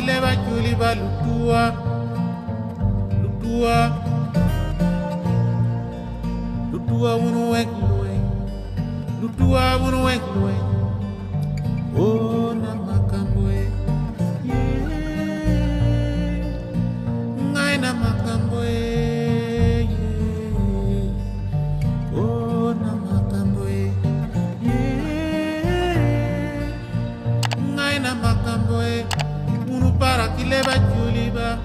kileba chuliba lutua lutua lutua unu wek lueng lutua unu wek lueng oh na makamboe yeah ngai na makamboe yeah oh na makamboe yeah ngai na makamboe unu para kileba chuliba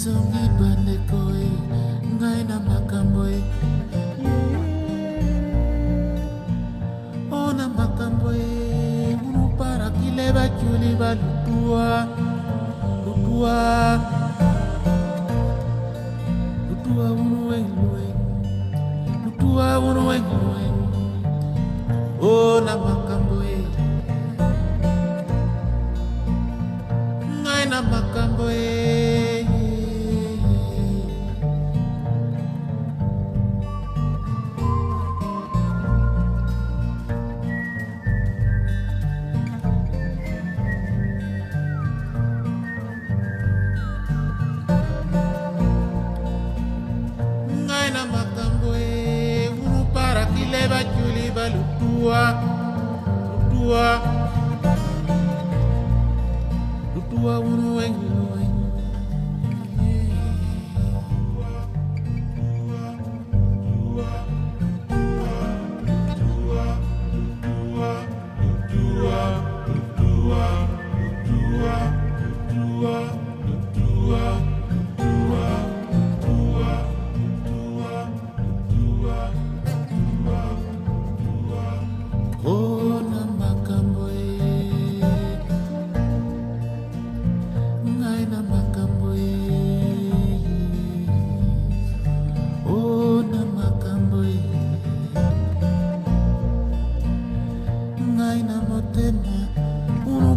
songi bande koi ngai na makamboe oh na makamboe unu para kileba chuliba lutua lutua lutua unu weng lutua unu weng oh na makamboe ngai na makamboe lutua lutua lutua unu weng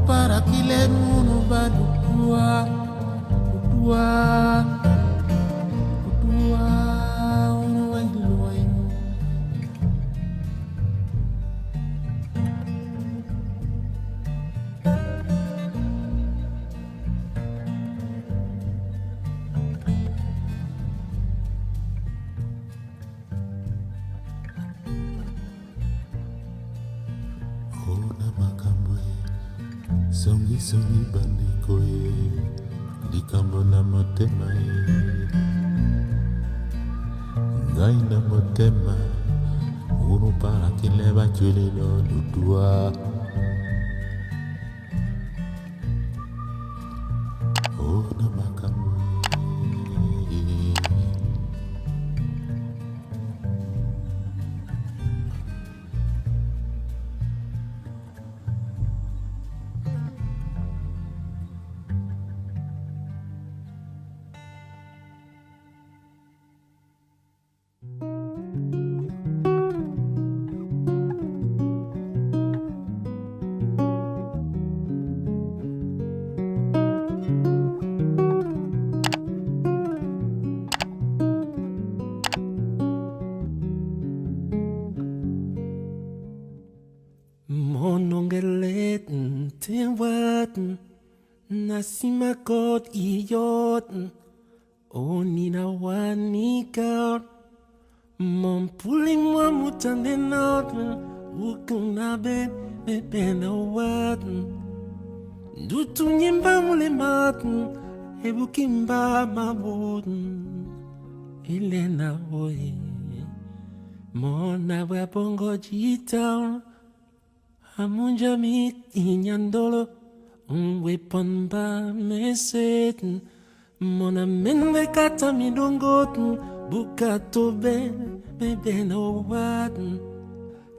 para kile munu ba lutua lutua lutua unu weng lueng oh na makamboe songi songi bandi koe likambo na motema ngai na motema unu para kileba chulilo lutua oh na makamboe Monongelet tewat nasimakot iyot onina wanika mompuling mwa mutanenot ukunabe bebena wat dutu nyimba mulemat ebukimba mabot ilena boy mona wabongo jita Amunja mit inyandolo weapon ba meset mona menwe kata midongot buka tobe Maybe no one.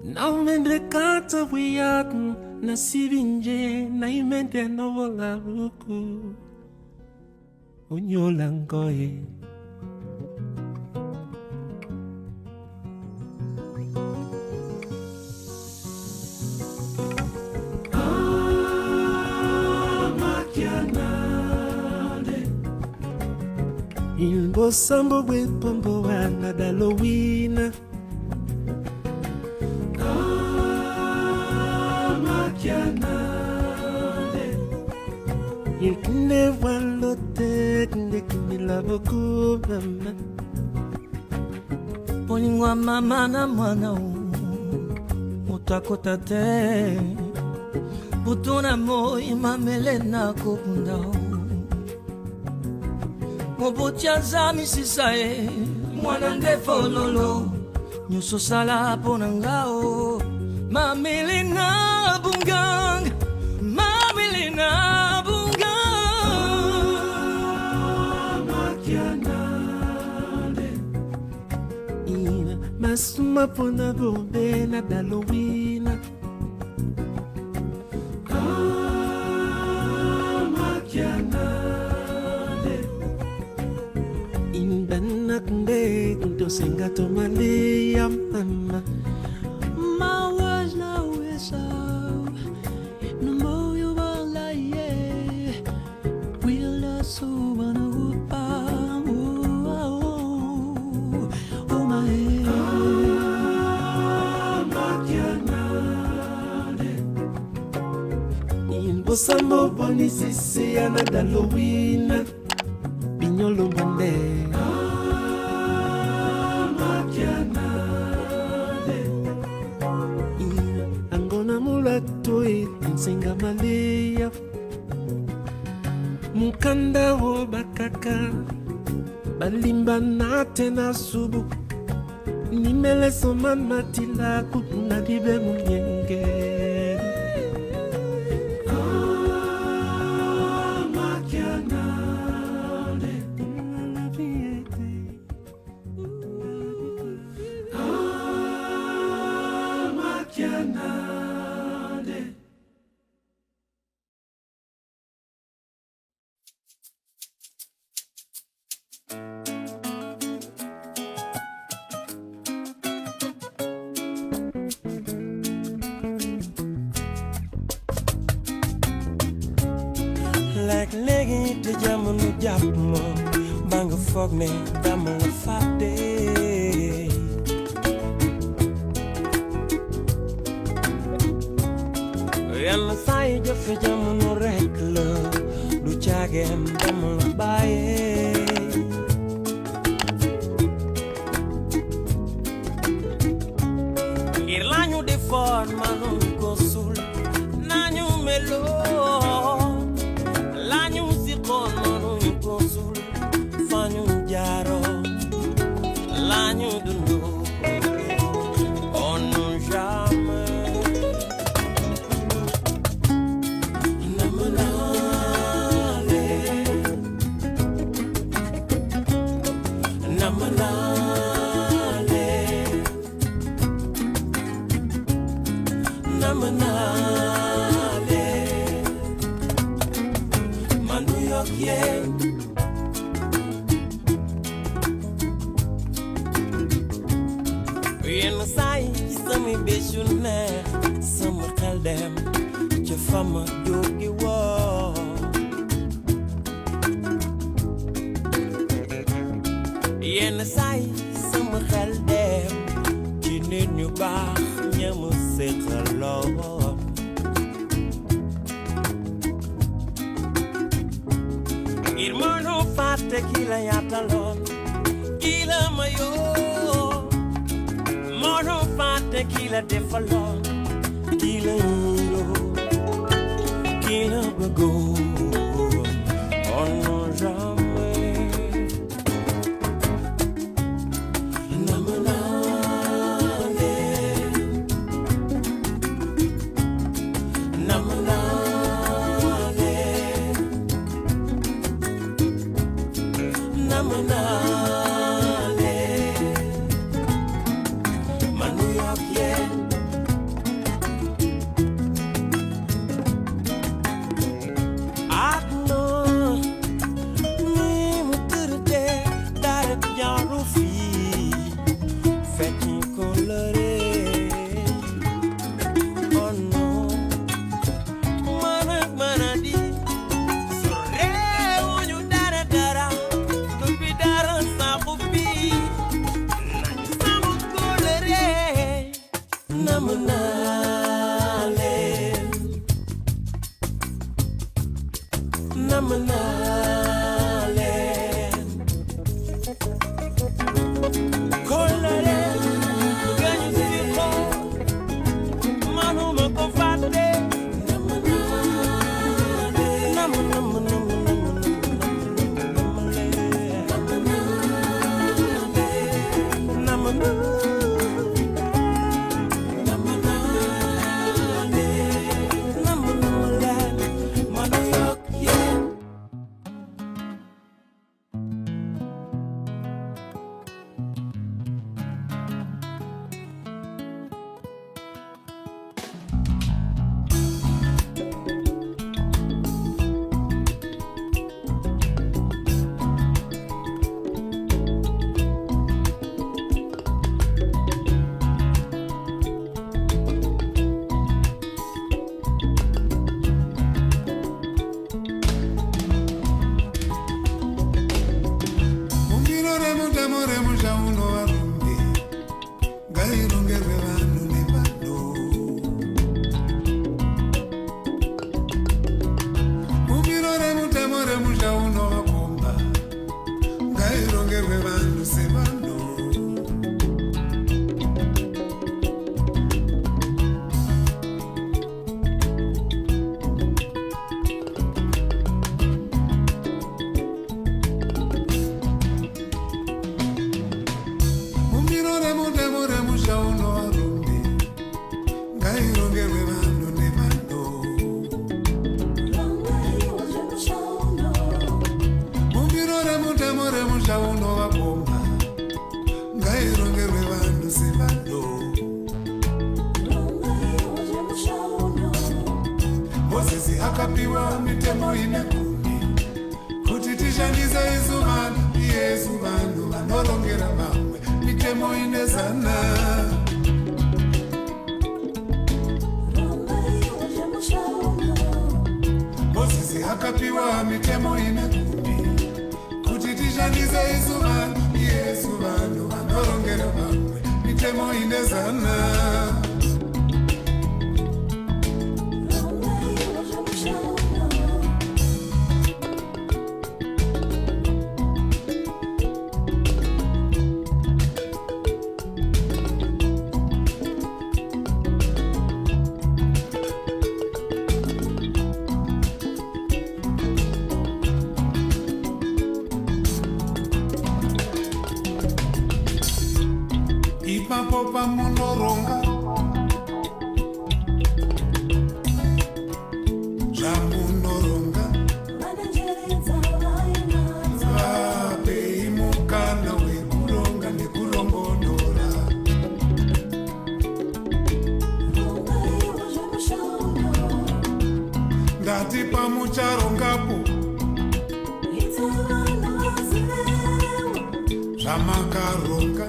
Now men de kata wiyaten na sivinje na imende no vola ruku unyolangoye. Il bosambo we pombo wana dalowina. Il ne wallo te kende kimila boku mama. Polingwa mama na mwana utakota te. Butuna mo imamele na kokunda. Mobotia zami sisae mwana ndefololo nyuso sala ponangao mamele na bungang mamele na bungang makianale ina masuma pona bombe na dalowina Nde kunto senga to malia mama. My words now is out. No more you will lie. We'll also wanna whoop oh my In bosambo boni sisi ana dalowina. Binyolo mande. Toi nsinga malia mukanda wo bakaka balimba na tena subu nimele soma matila kutuna dibe munyenge like legging to jamunu japmo banga fogne dama fate yalla say jëf jamunu rek la du ciagem dama baye ngir lañu defoon manu ko sul nañu melo l'agneau de nous, on nous jamais. Namanale, namanale, namanale, Manu York, yeah. Yenn saay ci samay bésu neex sama xel dem ca fama jóge woo yenn saay sama xel dem ci nit ñu baax ñama séqaloo ngir mënoo fàtte ki la yaataloon ki la mayoo Mono fate kila defalon kila ilo kila bago ono jamais namanale namanale namanale York, yeah. I know ni muturde darep yaru fi fetching colore. Oh no, mana di sore unyu dara dara lupi dara sakupi nani samu colore namanale colore ganyu siko manu makofate Moses akapiwa mitemo ine kumi kuti tishandise izuvano Yesu vanhu vanorongera vamwe mitemo ine zana. Moses akapiwa mitemo ine kumi kuti tishandise izuvano Yesu vanhu vanorongera vamwe mitemo ine zana. Ipapo pamunoronga zvamunoronga vapei mukana wekuronga nekurongondora. Ndati pamucharongapo zvamakaronga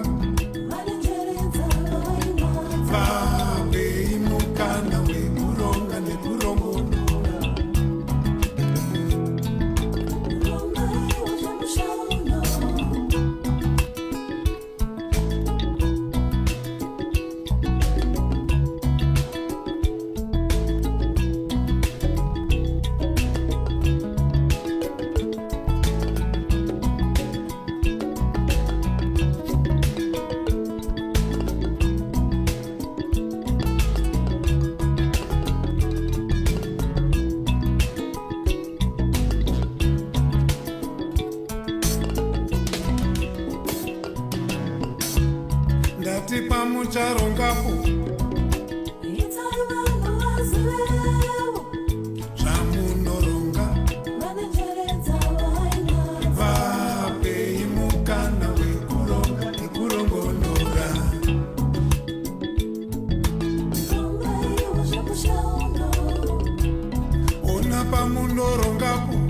vapei mukana wekuronga nekurongondora. Ndati pamucharongapo zvamunoronga vapei mukana wekuronga nekurongondora. pamundoro ngapo